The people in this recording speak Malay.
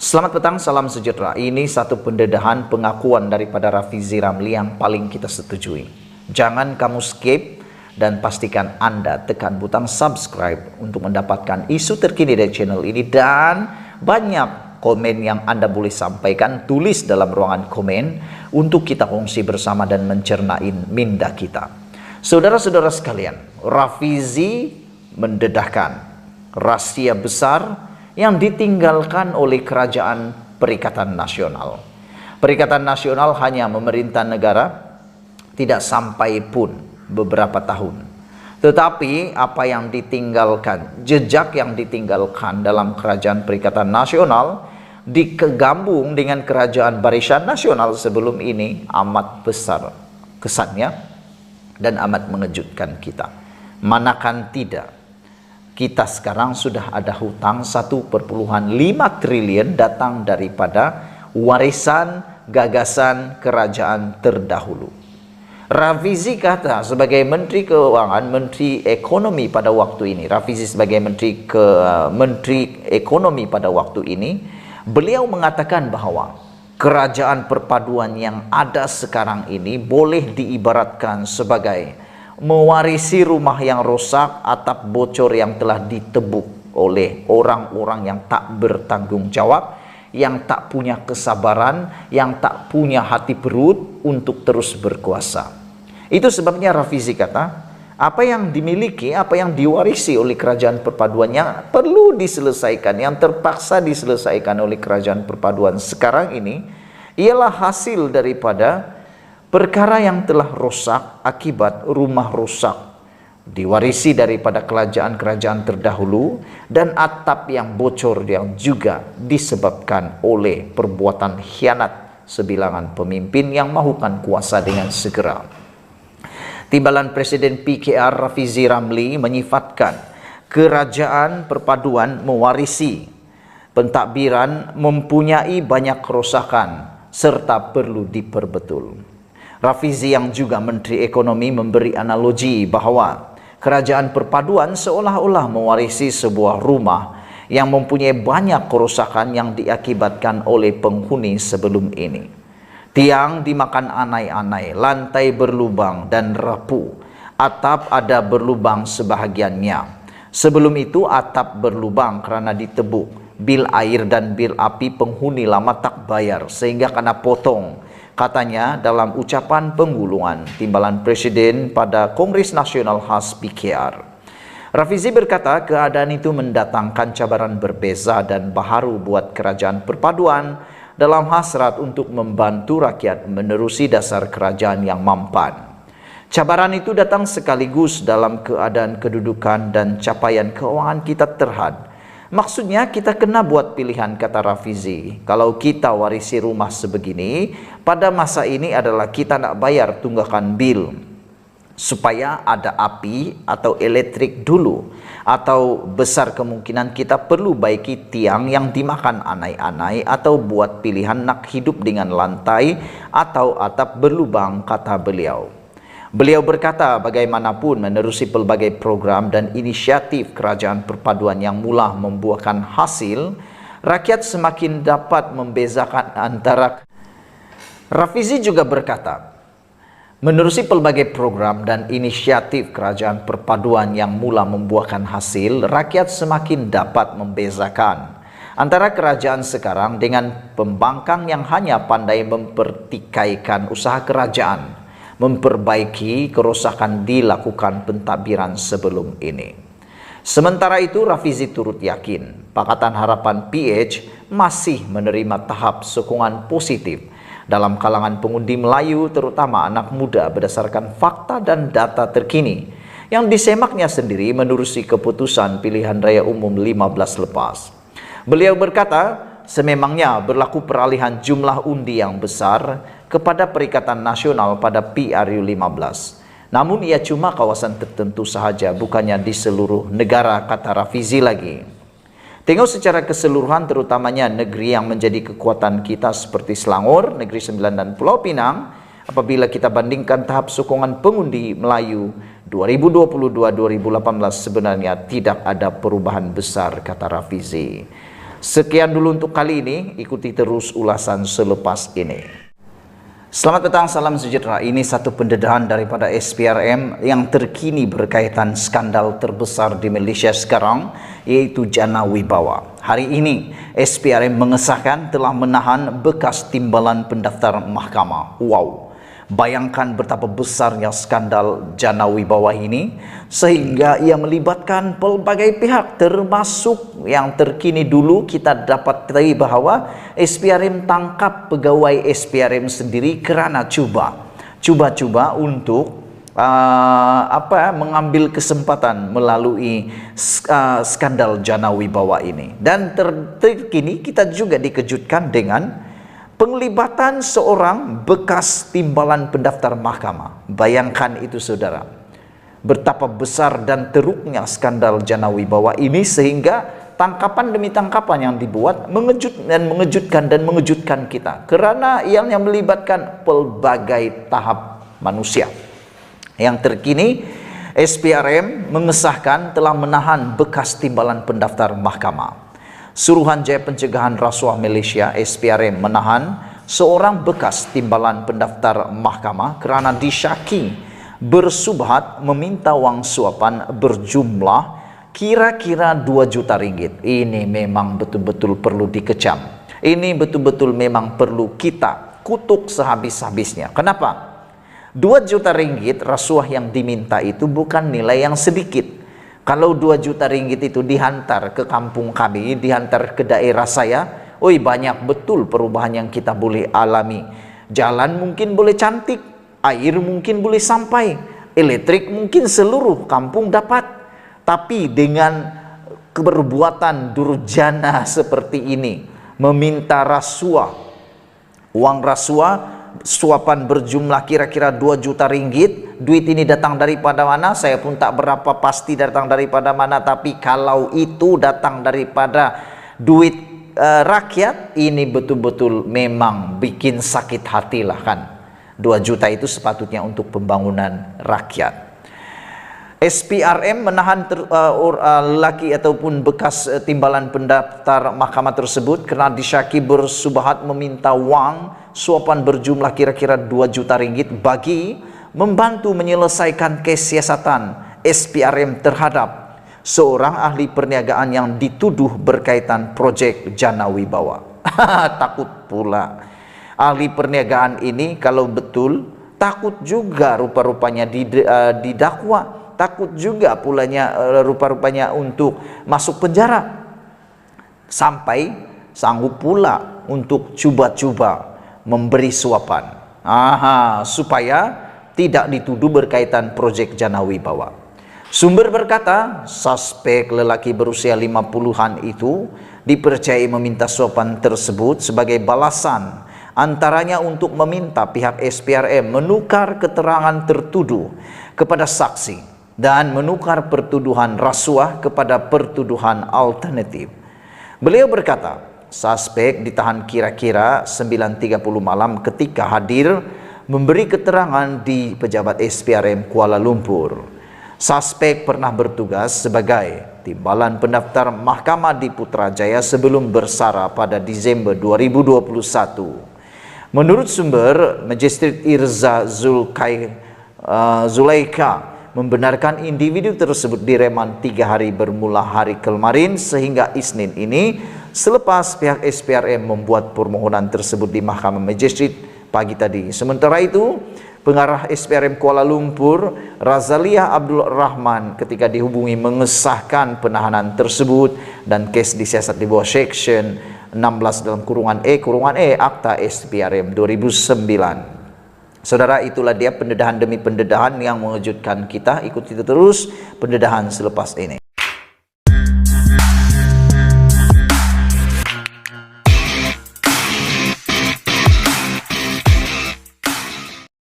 Selamat petang, salam sejahtera. Ini satu pendedahan pengakuan daripada Rafizi Ramli yang paling kita setujui. Jangan kamu skip dan pastikan Anda tekan butang subscribe untuk mendapatkan isu terkini dari channel ini, dan banyak komen yang Anda boleh sampaikan, tulis dalam ruangan komen untuk kita kongsi bersama dan mencernain minda kita. Saudara-saudara sekalian, Rafizi mendedahkan rahasia besar yang ditinggalkan oleh Kerajaan Perikatan Nasional. Perikatan Nasional hanya memerintah negara tidak sampai pun beberapa tahun. Tetapi apa yang ditinggalkan, jejak yang ditinggalkan dalam Kerajaan Perikatan Nasional digabung dengan Kerajaan Barisan Nasional sebelum ini amat besar kesannya dan amat mengejutkan kita. Manakan tidak, kita sekarang sudah ada hutang 1,5 triliun datang daripada warisan gagasan kerajaan terdahulu. Rafizi kata sebagai Menteri Keuangan, Menteri Ekonomi pada waktu ini, Rafizi sebagai Menteri Ekonomi pada waktu ini, beliau mengatakan bahwa kerajaan perpaduan yang ada sekarang ini boleh diibaratkan sebagai mewarisi rumah yang rusak, atap bocor yang telah ditebuk oleh orang-orang yang tak bertanggung jawab, yang tak punya kesabaran, yang tak punya hati perut untuk terus berkuasa. Itu sebabnya Rafizi kata, apa yang dimiliki, apa yang diwarisi oleh kerajaan perpaduan yang perlu diselesaikan, yang terpaksa diselesaikan oleh kerajaan perpaduan sekarang ini, ialah hasil daripada perkara yang telah rusak akibat rumah rusak, diwarisi daripada kerajaan-kerajaan terdahulu, dan atap yang bocor yang juga disebabkan oleh perbuatan khianat sebilangan pemimpin yang mahukan kuasa dengan segera. Timbalan Presiden PKR Rafizi Ramli menyifatkan kerajaan perpaduan mewarisi pentadbiran mempunyai banyak kerosakan serta perlu diperbetul. Rafizi yang juga Menteri Ekonomi memberi analogi bahawa kerajaan perpaduan seolah-olah mewarisi sebuah rumah yang mempunyai banyak kerosakan yang diakibatkan oleh penghuni sebelum ini. Tiang dimakan anai-anai, lantai berlubang dan rapuh, atap ada berlubang sebahagiannya. Sebelum itu atap berlubang kerana ditebuk, bil air dan bil api penghuni lama tak bayar sehingga kena potong, katanya dalam ucapan penggulungan Timbalan Presiden pada Kongres Nasional Khas PKR. Rafizi berkata keadaan itu mendatangkan cabaran berbeza dan baharu buat kerajaan perpaduan dalam hasrat untuk membantu rakyat menerusi dasar kerajaan yang mampan. Cabaran itu datang sekaligus dalam keadaan kedudukan dan capaian keuangan kita terhad. Maksudnya kita kena buat pilihan, kata Rafizi. Kalau kita warisi rumah sebegini, pada masa ini adalah kita nak bayar tunggakan bil supaya ada api atau elektrik dulu, atau besar kemungkinan kita perlu baiki tiang yang dimakan anai-anai, atau buat pilihan nak hidup dengan lantai atau atap berlubang, kata beliau. Beliau berkata bagaimanapun menerusi pelbagai program dan inisiatif kerajaan perpaduan yang mula membuahkan hasil, rakyat semakin dapat membezakan antara. Rafizi juga berkata, menerusi pelbagai program dan inisiatif kerajaan perpaduan yang mula membuahkan hasil, rakyat semakin dapat membezakan antara kerajaan sekarang dengan pembangkang yang hanya pandai mempertikaikan usaha kerajaan, memperbaiki kerosakan dilakukan pentadbiran sebelum ini. Sementara itu, Rafizi turut yakin Pakatan Harapan PH masih menerima tahap sokongan positif dalam kalangan pengundi Melayu, terutama anak muda, berdasarkan fakta dan data terkini yang disemaknya sendiri menerusi keputusan pilihan raya umum 15 lepas. Beliau berkata, sememangnya berlaku peralihan jumlah undi yang besar kepada Perikatan Nasional pada PRU 15. Namun ia cuma kawasan tertentu sahaja, bukannya di seluruh negara, kata Rafizi lagi. Tengok secara keseluruhan, terutamanya negeri yang menjadi kekuatan kita seperti Selangor, Negeri Sembilan dan Pulau Pinang, apabila kita bandingkan tahap sokongan pengundi Melayu 2022-2018 sebenarnya tidak ada perubahan besar, kata Rafizi. Sekian dulu untuk kali ini, ikuti terus ulasan selepas ini. Selamat datang, salam sejahtera. Ini satu pendedahan daripada SPRM yang terkini berkaitan skandal terbesar di Malaysia sekarang, yaitu Jana Wibawa. Hari ini SPRM mengesahkan telah menahan bekas timbalan pendaftar mahkamah. Wow, bayangkan betapa besarnya skandal Jana Wibawa ini, sehingga ia melibatkan pelbagai pihak, termasuk yang terkini dulu kita dapat tahu bahawa SPRM tangkap pegawai SPRM sendiri kerana cuba untuk mengambil kesempatan melalui skandal Jana Wibawa ini. Dan terkini kita juga dikejutkan dengan penglibatan seorang bekas timbalan pendaftar mahkamah. Bayangkan itu, saudara, betapa besar dan teruknya skandal Jana Wibawa ini, sehingga tangkapan demi tangkapan yang dibuat mengejutkan kita, kerana yang melibatkan pelbagai tahap manusia. Yang terkini SPRM mengesahkan telah menahan bekas timbalan pendaftar mahkamah. Suruhanjaya Pencegahan Rasuah Malaysia SPRM menahan seorang bekas timbalan pendaftar mahkamah kerana disyaki bersubhat meminta wang suapan berjumlah kira-kira 2 juta ringgit. Ini memang betul-betul perlu dikecam. Ini betul-betul memang perlu kita kutuk sehabis-habisnya. Kenapa? 2 juta ringgit rasuah yang diminta itu bukan nilai yang sedikit. Kalau 2 juta ringgit itu dihantar ke kampung kami, dihantar ke daerah saya, banyak betul perubahan yang kita boleh alami. Jalan mungkin boleh cantik, air mungkin boleh sampai, elektrik mungkin seluruh kampung dapat. Tapi dengan perbuatan durjana seperti ini, meminta rasuah, uang rasuah, suapan berjumlah kira-kira 2 juta ringgit. Duit ini datang daripada mana? Saya pun tak berapa pasti datang daripada mana. Tapi kalau itu datang daripada duit rakyat, ini betul-betul memang bikin sakit hati lah kan. 2 juta itu sepatutnya untuk pembangunan rakyat. SPRM menahan lelaki ataupun bekas timbalan pendaftar mahkamah tersebut kerana disyaki bersubhat meminta wang suapan berjumlah kira-kira 2 juta ringgit bagi membantu menyelesaikan kes siasatan SPRM terhadap seorang ahli perniagaan yang dituduh berkaitan projek Jana Wibawa. Takut pula ahli perniagaan ini kalau betul, takut juga rupa-rupanya didakwa. Takut juga pulanya rupa-rupanya untuk masuk penjara. Sampai sanggup pula untuk cuba-cuba memberi suapan. Supaya tidak dituduh berkaitan projek Jana Wibawa. Sumber berkata, suspek lelaki berusia 50-an itu dipercayai meminta suapan tersebut sebagai balasan, antaranya untuk meminta pihak SPRM menukar keterangan tertuduh kepada saksi dan menukar pertuduhan rasuah kepada pertuduhan alternatif. Beliau berkata, suspek ditahan kira-kira 9.30 malam ketika hadir memberi keterangan di pejabat SPRM Kuala Lumpur. Suspek pernah bertugas sebagai timbalan pendaftar mahkamah di Putrajaya sebelum bersara pada Disember 2021. Menurut sumber, Magistrate Irza Zulaika membenarkan individu tersebut direman 3 hari bermula hari kemarin sehingga Isnin ini, selepas pihak SPRM membuat permohonan tersebut di Mahkamah Magistrate pagi tadi. Sementara itu, pengarah SPRM Kuala Lumpur, Razaliah Abdul Rahman, ketika dihubungi mengesahkan penahanan tersebut dan kes disiasat di bawah Section 16 dalam kurungan E Akta SPRM 2009. Saudara, itulah dia pendedahan demi pendedahan yang mengejutkan kita. Ikuti terus pendedahan selepas ini.